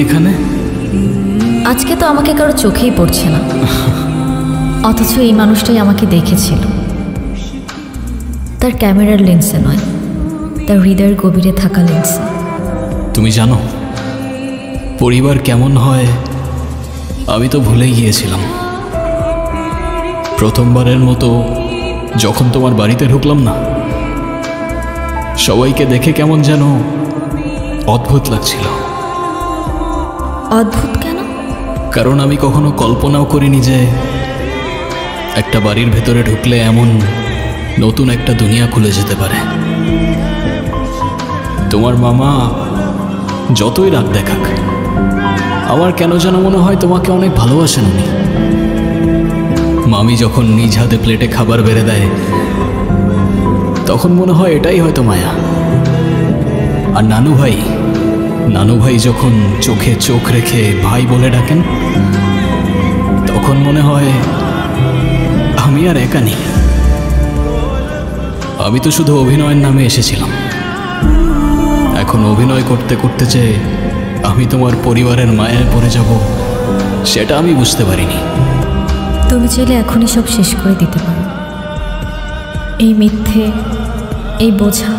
এখানে? আজকে তো আমাকে কারো চোখেই পড়ছে না, অথচ এই মানুষটাই আমাকে দেখেছিল। তার ক্যামেরার লেন্সে নয়, তার হৃদয়ের গভীরে থাকা লেন্সে। তুমি জানো পরিবার কেমন হয়? আমি তো ভুলেই গিয়েছিলাম। প্রথমবারের মতো যখন তোমার বাড়িতে ঢুকলাম না, সবাইকে দেখে কেমন যেন অদ্ভুত লাগছিল। অদ্ভুত কেন? কারণ আমি কখনো কল্পনাও করিনি যে একটা বাড়ির ভেতরে ঢুকলে এমন নতুন একটা দুনিয়া খুলে যেতে পারে। তোমার মামা যতই রাগ দেখাক, আমার কেন যেন মনে হয় তোমাকে অনেক ভালোবাসেন উনি। মামি যখন নিজ হাতে প্লেটে খাবার বেড়ে দেয়, তখন মনে হয় এটাই হয়তো মায়া। আর নানু ভাই যখন চোখে চোখ রেখে ভাই বলে ডাকেন, তখন মনে হয় আমি আর একা নেই। আমি তো শুধু অভিনয়ের নামে এসেছিলাম। এখন অভিনয় করতে করতে যে আমি তোমার পরিবারের মায়ায় পড়ে যাব, সেটা আমি বুঝতে পারিনি। তুমি চাইলে এখনই সব শেষ করে দিতে পারো। এই মিথ্যে, এই বোঝা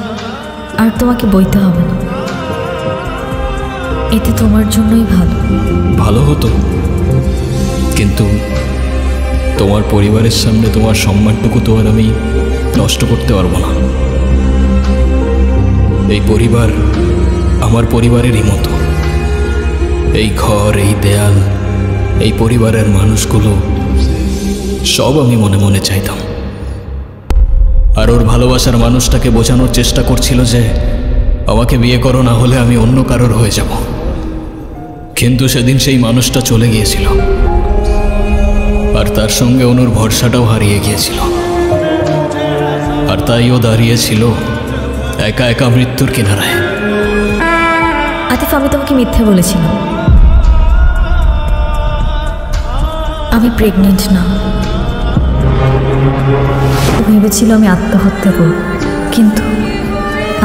আর তোমাকে বইতে হবে না। এতে তোমার জন্যই ভালো হতো, কিন্তু তোমার পরিবারের সামনে তোমার সম্মানটুকু তো আর আমি নষ্ট করতে পারবো না। এই পরিবার আমার পরিবারেরই মতো। এই ঘর, এই দেয়াল, এই পরিবারের মানুষগুলো সব আমি মনে মনে চাইতাম। আর ওর ভালোবাসার মানুষটাকে বোঝানোর চেষ্টা করছিল যে আমাকে বিয়ে করো, না হলে আমি অন্য কারোর হয়ে যাব। কিন্তু সেদিন সেই মানুষটা চলে গিয়েছিল, আর তার সঙ্গে অনুর ভরসাটাও হারিয়ে গিয়েছিল। আর তাই ও দাঁড়িয়েছিল একা একা মৃত্যুর কিনারায়। আতিফ, আমি তোমাকে মিথ্যে বলেছিলাম। আমি প্রেগনেন্ট না। ভেবেছিল আমি আত্মহত্যা করব, কিন্তু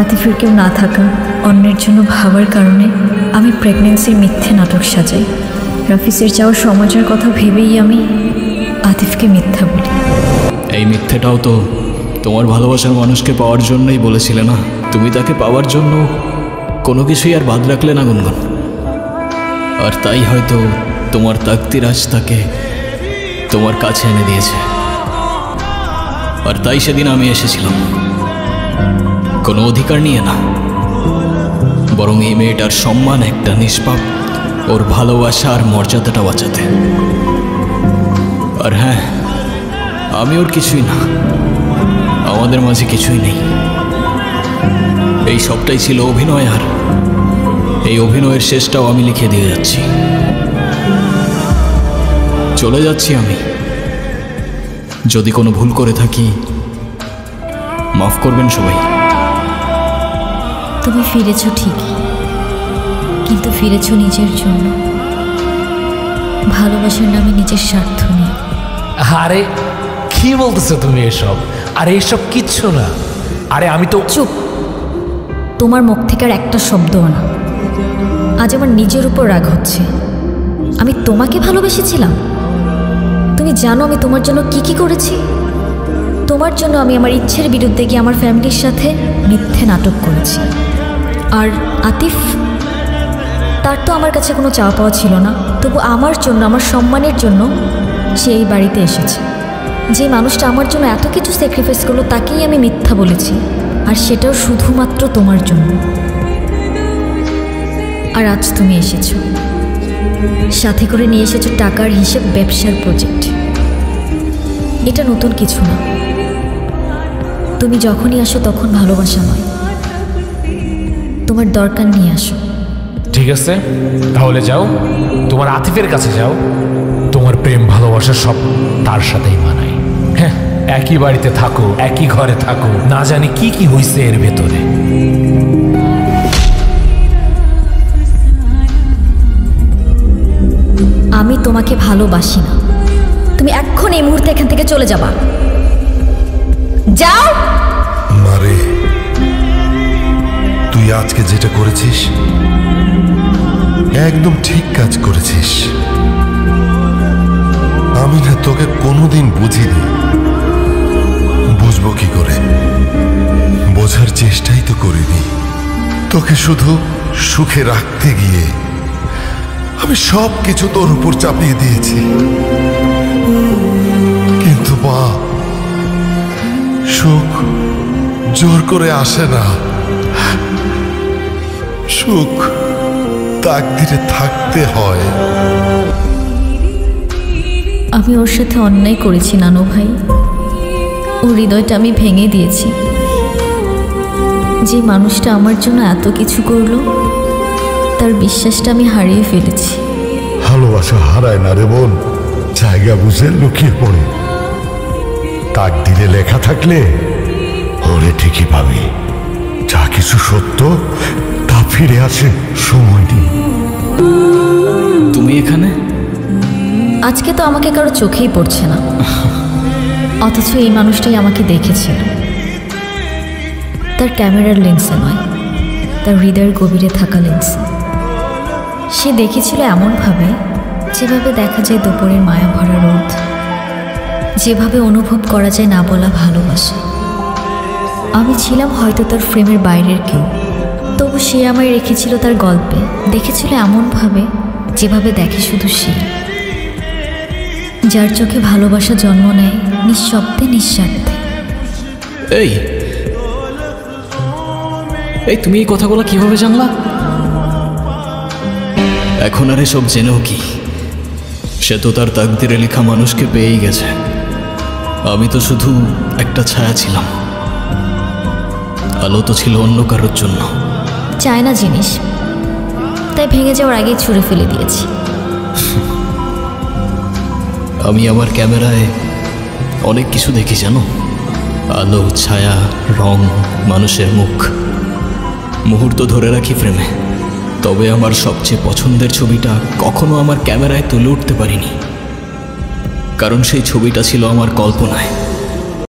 আতিফের কেউ না থাকা, অন্যের জন্য ভাবার কারণে আমি প্রেগনেন্সির মিথ্যে নাটক সাজাই। রাফিসের যাওয়ার সমাজের কথা ভেবেই আমি আতিফকে মিথ্যা বলি। এই মিথ্যেটাও তো তোমার ভালোবাসার মানুষকে পাওয়ার জন্যই বলেছিলে না? তুমি তাকে পাওয়ার জন্য কোনো কিছুই আর বাদ রাখলে না গুনগুন। আর তাই হয়তো তোমার তাকদির আজ তাকে তোমার কাছে এনে দিয়েছে। আর তাই সেদিন আমি এসেছিলাম কোনো অধিকার নিয়ে না, বরং এই মেয়েটার সম্মান, একটা নিষ্পাপ, ওর ভালোবাসা আর মর্যাদাটা বাঁচাতে। আর হ্যাঁ, আমি ওর কিছুই না, আমাদের মাঝে কিছুই নেই। এই সবটাই ছিল অভিনয়, আর এই অভিনয়ের শেষটাও আমি লিখে দিয়ে যাচ্ছি। চলে যাচ্ছি আমি। যদি কোনো ভুল করে থাকি মাফ করবেন সবাই। তুমি ফিরেছ ঠিকই, কিন্তু ফিরেছ নিজের জন্য, ভালোবাসার নামে নিজের স্বার্থ নিয়ে। আরে কি বলতেছো তুমি এসব? আরে এসব কিচ্ছু না। আরে আমি তো চুপ। তোমার মুখ থেকে আর একটা শব্দও না। আজ আমার নিজের উপর রাগ হচ্ছে। আমি তোমাকে ভালোবেসেছিলাম। তুমি জানো আমি তোমার জন্য কি কি করেছি? তোমার জন্য আমি আমার ইচ্ছের বিরুদ্ধে গিয়ে আমার ফ্যামিলির সাথে মিথ্যে নাটক করেছি। আর আতিফ, তার তো আমার কাছে কোনো চাওয়া পাওয়া ছিল না, তবু আমার জন্য, আমার সম্মানের জন্য সে এই বাড়িতে এসেছে। যে মানুষটা আমার জন্য এত কিছু স্যাক্রিফাইস করলো, তাকেই আমি মিথ্যা বলেছি, আর সেটাও শুধুমাত্র তোমার জন্য। আর আজ তুমি এসেছো, সাথে করে নিয়ে এসেছো টাকার হিসেব, ব্যবসার প্রজেক্ট। এটা নতুন কিছু না। তুমি যখনই আসো তখন ভালোবাসা নয়, তোমার দরকার নিয়ে আসো। ঠিক আছে, তাহলে যাও, তোমার আতিফের কাছে যাও। তোমার প্রেম ভালোবাসা সব তার সাথেই মানায়। হ্যাঁ, একই বাড়িতে থাকো, একই ঘরে থাকো, না জানি কি কি হইছে এর ভেতরে। আমি তোমাকে ভালোবাসি না। তুমি এখন এই মুহূর্তে এখান থেকে চলে যাবা। যাও। মারে, তুই আজকে যেটা করেছিস একদম ঠিক কাজ করেছিস। আমি না তোকে কোনোদিন বুঝিনি, বুঝবো কি করে? বোঝার চেষ্টাই তো করিনি। তোকে শুধু সুখে রাখতে গিয়ে আমি সব কিছু তোর উপর চাপিয়ে দিয়েছি। কিন্তু মা, সুখ জোর করে আসে না। সুখ তাকদিরে থাকতে হয়। আমি ওর সাথে অন্যায় করেছি নানু ভাই। ওর হৃদয়টা আমি ভেঙে দিয়েছি। যে মানুষটা আমার জন্য এত কিছু করলো, তার বিশ্বাসটা আমি হারিয়ে ফেলেছি। ভালোবাসা হারায় না রে বোন, জায়গা বুঝে লুকিয়ে পড়ে। তাকদিরে লেখা থাকলে ওরে ঠিকই পাবি। যা কিছু সত্য তা ফিরে আসে, সময় দিন। তুমি এখানে? আজকে তো আমাকে কারো চোখেই পড়ছে না, অথচ এই মানুষটাই আমাকে দেখেছিল। তার ক্যামেরার লেন্সে নয়, তার হৃদয়ের গভীরে থাকা লেন্সে। সে দেখেছিল এমনভাবে যেভাবে দেখা যায় দুপুরের মায়া ভরা রোদ, যেভাবে অনুভব করা যায় না বলা ভালোবাসা। আমি ছিলাম হয়তো তার ফ্রেমের বাইরের কেউ, তবু সে আমায় রেখেছিল তার গল্পে। দেখেছিল এমনভাবে যেভাবে দেখে শুধু সে, যার চোখে ভালোবাসা জন্ম নেয় নিঃশব্দে, নিঃস্বার্থে। এই এই তুমি এই কথাগুলো কিভাবে জানলা? এখন আর এসব জেনেও কি? সে তো তার তাকদিরে লেখা মানুষকে পেয়েই গেছে। আমি তো শুধু একটা ছায়া ছিলাম। আলো তো ছিল অন্য কারোর জন্য। চায় না জিনিস, তাই ভেঙে যাওয়ার আগেই ছুঁড়ে ফেলে দিয়েছি। আমি আমার ক্যামেরায় অনেক কিছু দেখি জানো, আলো, ছায়া, রং, মানুষের মুখ। মুহূর্ত ধরে রাখি ফ্রেমে। তবে আমার সবচেয়ে পছন্দের ছবিটা কখনো আমার ক্যামেরায় তুলে উঠতে পারিনি, কারণ সেই ছবিটা ছিল আমার কল্পনায়।